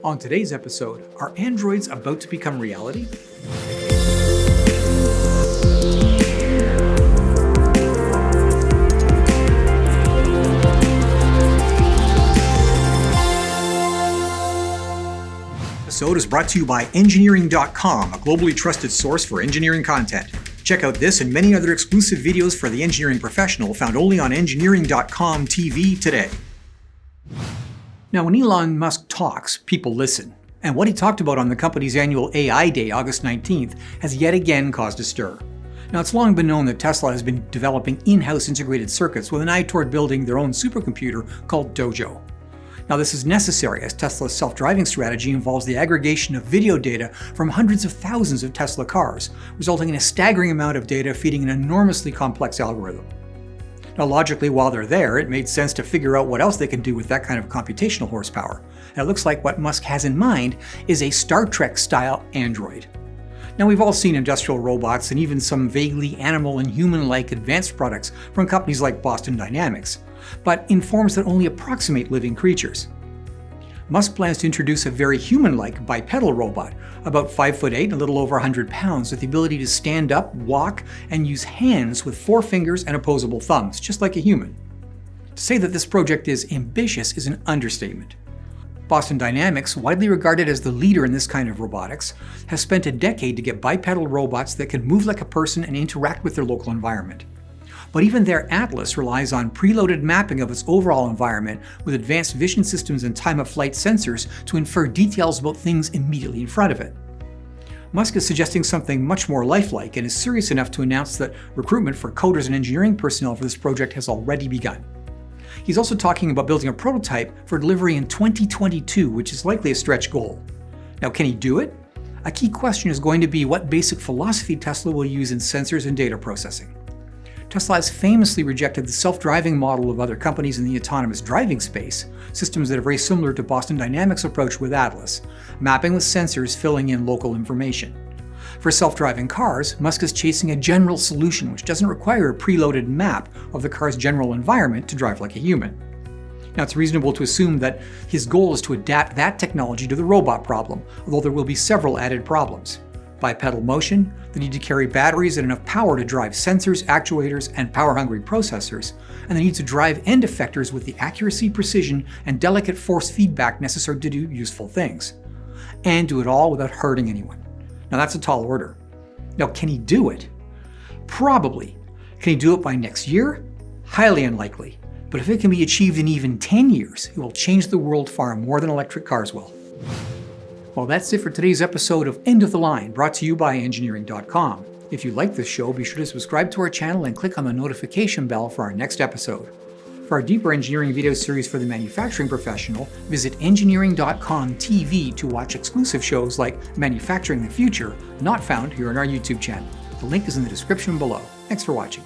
On today's episode, are androids about to become reality? This episode is brought to you by engineering.com, a globally trusted source for engineering content. Check out this and many other exclusive videos for the engineering professional found only on engineering.com TV today. Now, when Elon Musk talks, people listen. And what he talked about on the company's annual AI Day, August 19th, has yet again caused a stir. Now, it's long been known that Tesla has been developing in-house integrated circuits with an eye toward building their own supercomputer called Dojo. Now, this is necessary as Tesla's self-driving strategy involves the aggregation of video data from hundreds of thousands of Tesla cars, resulting in a staggering amount of data feeding an enormously complex algorithm. Now, logically, while they're there, it made sense to figure out what else they can do with that kind of computational horsepower. And it looks like what Musk has in mind is a Star Trek-style android. Now, we've all seen industrial robots and even some vaguely animal and human-like advanced products from companies like Boston Dynamics, but in forms that only approximate living creatures. Musk plans to introduce a very human-like bipedal robot, about 5'8" and a little over 100 pounds, with the ability to stand up, walk, and use hands with 4 fingers and opposable thumbs, just like a human. To say that this project is ambitious is an understatement. Boston Dynamics, widely regarded as the leader in this kind of robotics, has spent a decade to get bipedal robots that can move like a person and interact with their local environment. But even their Atlas relies on preloaded mapping of its overall environment with advanced vision systems and time-of-flight sensors to infer details about things immediately in front of it. Musk is suggesting something much more lifelike and is serious enough to announce that recruitment for coders and engineering personnel for this project has already begun. He's also talking about building a prototype for delivery in 2022, which is likely a stretch goal. Now, can he do it? A key question is going to be what basic philosophy Tesla will use in sensors and data processing. Tesla has famously rejected the self-driving model of other companies in the autonomous driving space, systems that are very similar to Boston Dynamics' approach with Atlas, mapping with sensors filling in local information. For self-driving cars, Musk is chasing a general solution which doesn't require a preloaded map of the car's general environment to drive like a human. Now, it's reasonable to assume that his goal is to adapt that technology to the robot problem, although there will be several added problems. Bipedal motion, the need to carry batteries and enough power to drive sensors, actuators, and power-hungry processors, and the need to drive end effectors with the accuracy, precision, and delicate force feedback necessary to do useful things. And do it all without hurting anyone. Now, that's a tall order. Now, can he do it? Probably. Can he do it by next year? Highly unlikely. But if it can be achieved in even 10 years, it will change the world far more than electric cars will. Well, that's it for today's episode of End of the Line, brought to you by engineering.com. If you like this show, be sure to subscribe to our channel and click on the notification bell for our next episode. For our deeper engineering video series for the manufacturing professional, visit engineering.com TV to watch exclusive shows like Manufacturing the Future, not found here on our YouTube channel. The link is in the description below. Thanks for watching.